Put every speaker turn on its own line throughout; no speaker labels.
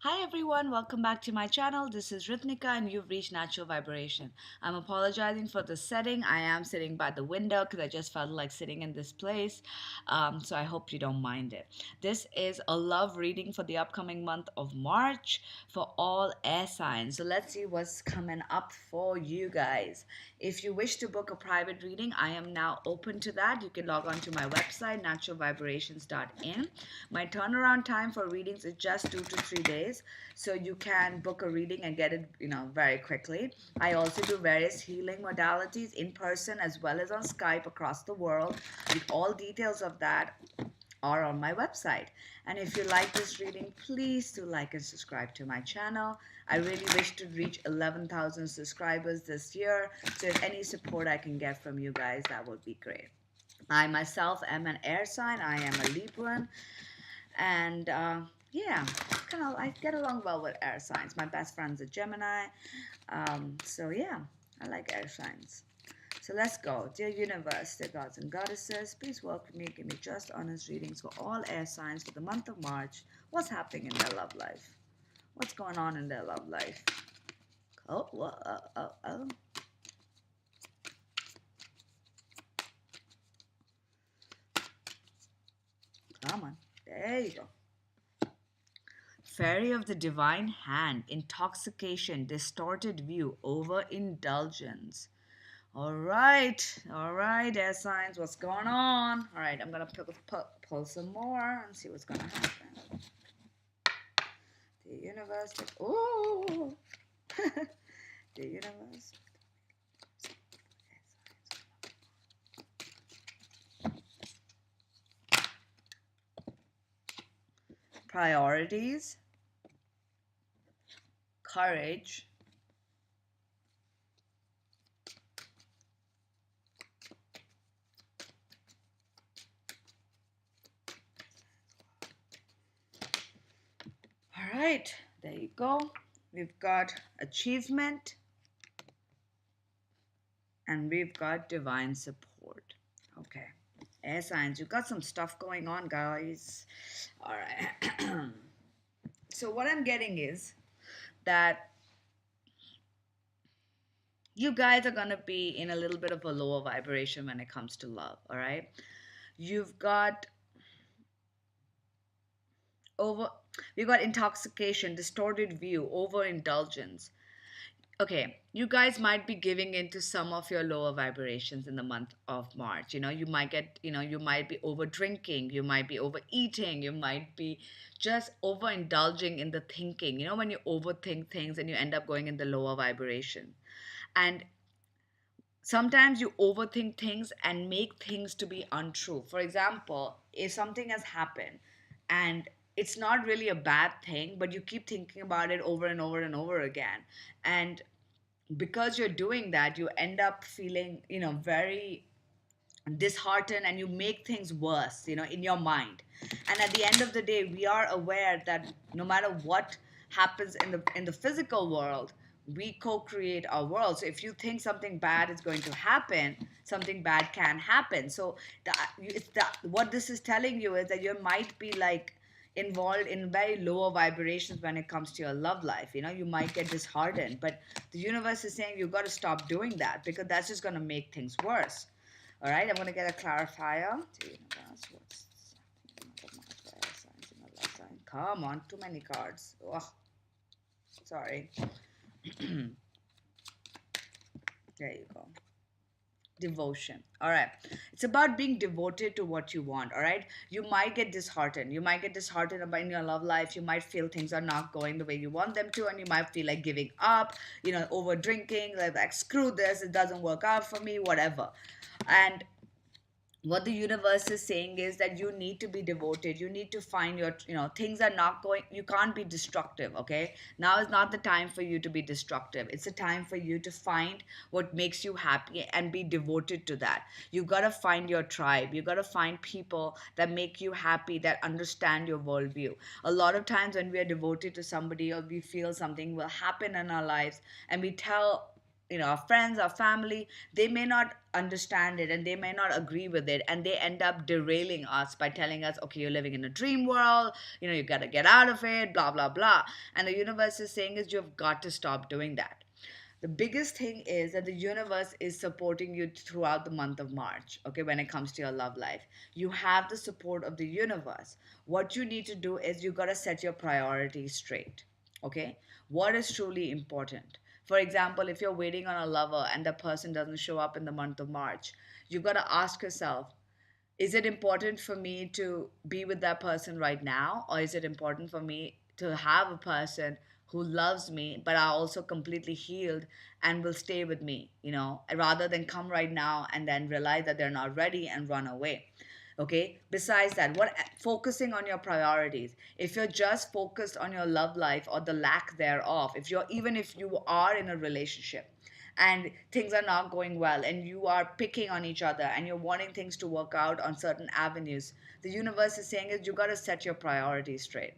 Hi everyone, welcome back to my channel. This is Ritnika and you've reached Natural Vibration. I'm apologizing for the setting. I am sitting by the window because I just felt like sitting in this place. So I hope you don't mind it. This is a love reading for the upcoming month of March for all air signs. So let's see what's coming up for you guys. If you wish to book a private reading, I am now open to that. You can log on to my website, naturalvibrations.in. My turnaround time for readings is just 2 to 3 days, so you can book a reading and get it, very quickly. I also do various healing modalities in person as well as on Skype across the world. All details of that are on my website. And if you like this reading, please do like and subscribe to my channel. I really wish to reach 11,000 subscribers this year, so if any support I can get from you guys, that would be great. I myself am an air sign. I am a Libran, and yeah, I get along well with air signs. My best friend's a Gemini, so yeah, I like air signs. So let's go. Dear universe, dear gods and goddesses, please welcome me. Give me just honest readings for all air signs for the month of March. What's happening in their love life? What's going on in their love life? Oh. Come on. There you go. Fairy of the divine hand, intoxication, distorted view, overindulgence. All right, air signs, what's going on? All right, I'm gonna pull some more and see what's gonna happen. The universe, oh, the universe. Priorities, courage, all right, there you go. We've got achievement and we've got divine support. Okay, air signs, you got some stuff going on, guys. All right. So what I'm getting is that you guys are going to be in a little bit of a lower vibration when it comes to love. All right, you've got over we've got intoxication, distorted view, overindulgence. Okay, you guys might be giving into some of your lower vibrations in the month of March. You might get, you might be over drinking, you might be overeating, you might be just overindulging in the thinking. When you overthink things and you end up going in the lower vibration. And sometimes you overthink things and make things to be untrue. For example, if something has happened and it's not really a bad thing, but you keep thinking about it over and over and over again. And because you're doing that, you end up feeling, very disheartened, and you make things worse, in your mind. And at the end of the day, we are aware that no matter what happens in the physical world, we co-create our world. So if you think something bad is going to happen, something bad can happen. So what this is telling you is that you might be like involved in very lower vibrations when it comes to your love life. You might get disheartened, but the universe is saying you've got to stop doing that, because that's just going to make things worse. All right, I'm going to get a clarifier. Come on, too many cards. Oh, sorry. There you go. Devotion. All right, it's about being devoted to what you want. All right, you might get disheartened about in your love life. You might feel things are not going the way you want them to, and you might feel like giving up, over drinking, like screw this, it doesn't work out for me, whatever. And what the universe is saying is that you need to be devoted. You need to find your, things are not going, you can't be destructive. Okay, now is not the time for you to be destructive. It's a time for you to find what makes you happy and be devoted to that. You got to find your tribe. You got to find people that make you happy, that understand your worldview. A lot of times when we are devoted to somebody, or we feel something will happen in our lives, and we tell our friends, our family, they may not understand it and they may not agree with it, and they end up derailing us by telling us, okay, you're living in a dream world, you got to get out of it, blah blah blah. And the universe is saying is you've got to stop doing that. The biggest thing is that the universe is supporting you throughout the month of March, okay, when it comes to your love life. You have the support of the universe. What you need to do is you got to set your priorities straight, okay? What is truly important? For example, if you're waiting on a lover and the person doesn't show up in the month of March, you got to ask yourself, is it important for me to be with that person right now, or is it important for me to have a person who loves me but are also completely healed and will stay with me, rather than come right now and then realize that they're not ready and run away. Okay, besides that, what focusing on your priorities. If you're just focused on your love life or the lack thereof, even if you are in a relationship and things are not going well and you are picking on each other and you're wanting things to work out on certain avenues, the universe is saying is you got to set your priorities straight.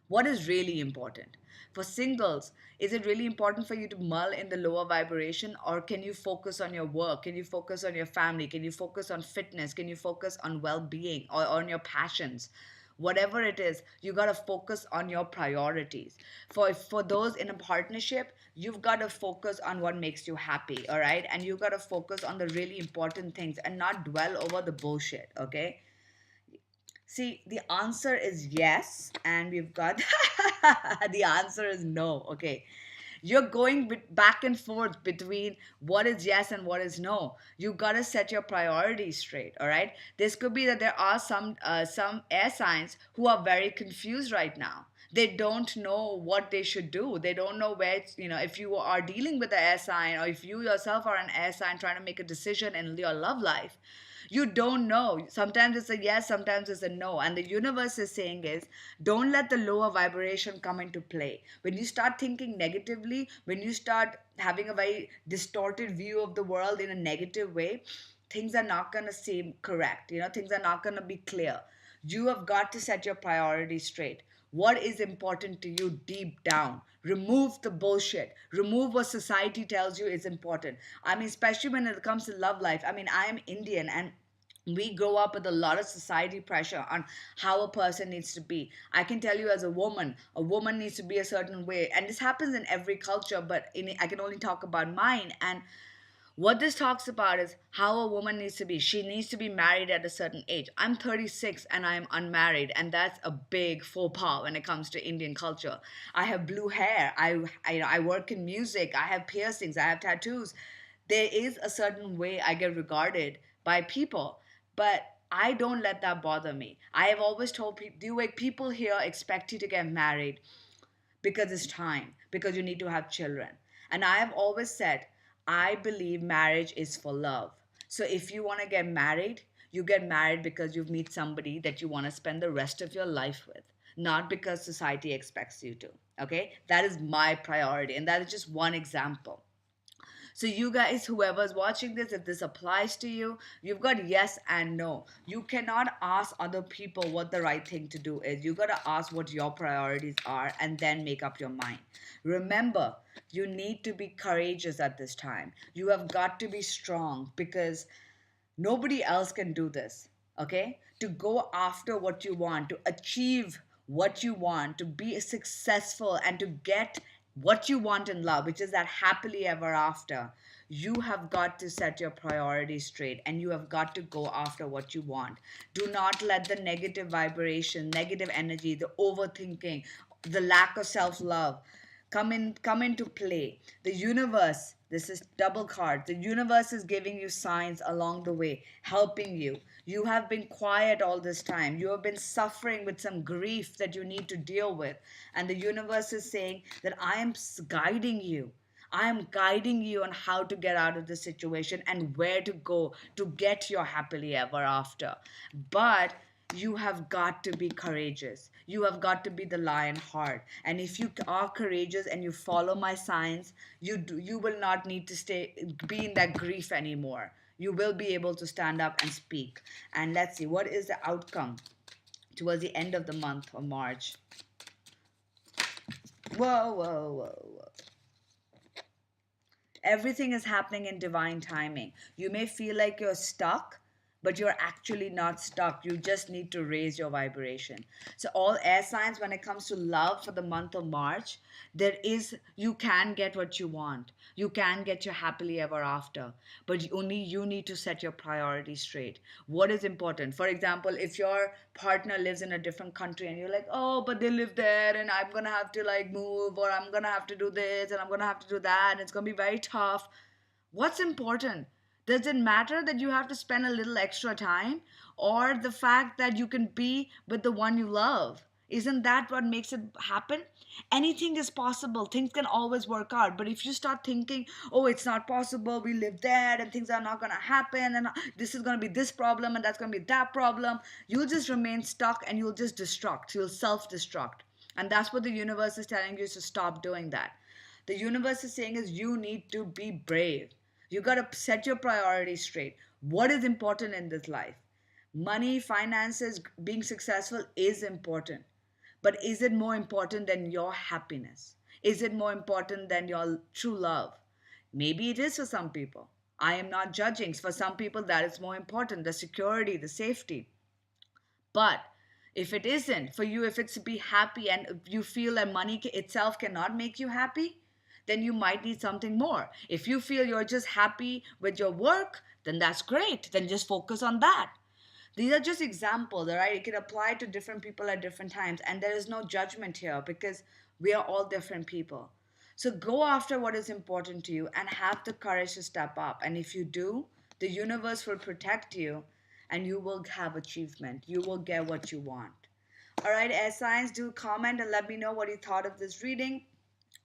What is really important? For singles, is it really important for you to mull in the lower vibration, or can you focus on your work? Can you focus on your family? Can you focus on fitness? Can you focus on well being or on your passions? Whatever it is, you got to focus on your priorities. For those in a partnership, you've got to focus on what makes you happy, all right? And you got to focus on the really important things and not dwell over the bullshit, okay? See, the answer is yes, and we've got the answer is no. Okay. You're going back and forth between what is yes and what is no. You got to set your priorities straight, all right? This could be that there are some air signs who are very confused right now. They don't know what they should do. They don't know where, if you are dealing with the air sign, or if you yourself are an air sign trying to make a decision in your love life, you don't know. Sometimes it's a yes, sometimes it's a no. And the universe is saying is, don't let the lower vibration come into play. When you start thinking negatively, when you start having a very distorted view of the world in a negative way, things are not going to seem correct. Things are not going to be clear. You have got to set your priorities straight. What is important to you deep down? Remove the bullshit. Remove what society tells you is important. I mean, especially when it comes to love life. I mean, I am Indian, and we grow up with a lot of society pressure on how a person needs to be. I can tell you, as a woman needs to be a certain way. And this happens in every culture, but I can only talk about mine. And what this talks about is how a woman needs to be. She needs to be married at a certain age. I'm 36 and I am unmarried, and that's a big faux pas when it comes to Indian culture. I have blue hair. I work in music. I have piercings. I have tattoos. There is a certain way I get regarded by people, but I don't let that bother me. I have always told people, people here expect you to get married because it's time, because you need to have children. And I have always said, I believe marriage is for love. So if you want to get married, you get married because you meet somebody that you want to spend the rest of your life with, not because society expects you to. Okay? That is my priority. And that is just one example. So, you guys, whoever's watching this, if this applies to you, you've got yes and no. You cannot ask other people what the right thing to do is. You got to ask what your priorities are and then make up your mind. Remember, you need to be courageous at this time. You have got to be strong, because nobody else can do this, okay? To go after what you want, to achieve what you want, to be successful, and to get what you want in love, which is that happily ever after, you have got to set your priorities straight and you have got to go after what you want. Do not let the negative vibration, negative energy, the overthinking, the lack of self-love come into play. The universe, this is double card, the universe is giving you signs along the way, helping you. You have been quiet all this time. You have been suffering with some grief that you need to deal with, and the universe is saying that I am guiding you. I am guiding you on how to get out of the situation and where to go to get your happily ever after. But you have got to be courageous. You have got to be the lion heart. And if you are courageous and you follow my signs, you will not need to be in that grief anymore. You will be able to stand up and speak. And let's see, what is the outcome towards the end of the month of March? Whoa, whoa, whoa, whoa. Everything is happening in divine timing. You may feel like you're stuck, but you're actually not stuck. You just need to raise your vibration. So all air signs, when it comes to love for the month of March, you can get what you want. You can get your happily ever after, but only you need to set your priorities straight. What is important? For example, if your partner lives in a different country and you're like, oh, but they live there and I'm gonna have to like move, or I'm gonna have to do this and I'm gonna have to do that, and it's gonna be very tough. What's important? Does it matter that you have to spend a little extra time, or the fact that you can be with the one you love? Isn't that what makes it happen? Anything is possible. Things can always work out. But if you start thinking, oh, it's not possible, we live there and things are not going to happen, and this is going to be this problem and that's going to be that problem, you'll just remain stuck and you'll just destruct. You'll self destruct. And that's what the universe is telling you, is to stop doing that. The universe is saying is you need to be brave. You got to set your priorities straight. What is important in this life? Money, finances, being successful is important. But is it more important than your happiness? Is it more important than your true love? Maybe it is for some people. I am not judging. For some people, that is more important, the security, the safety. But if it isn't for you, if it's to be happy and you feel that money itself cannot make you happy, then you might need something more. If you feel you're just happy with your work, then that's great. Then just focus on that. These are just examples, all right? It can apply to different people at different times. And there is no judgment here because we are all different people. So go after what is important to you and have the courage to step up. And if you do, the universe will protect you and you will have achievement. You will get what you want. All right, air signs, do comment and let me know what you thought of this reading.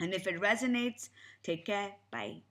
And if it resonates, take care. Bye.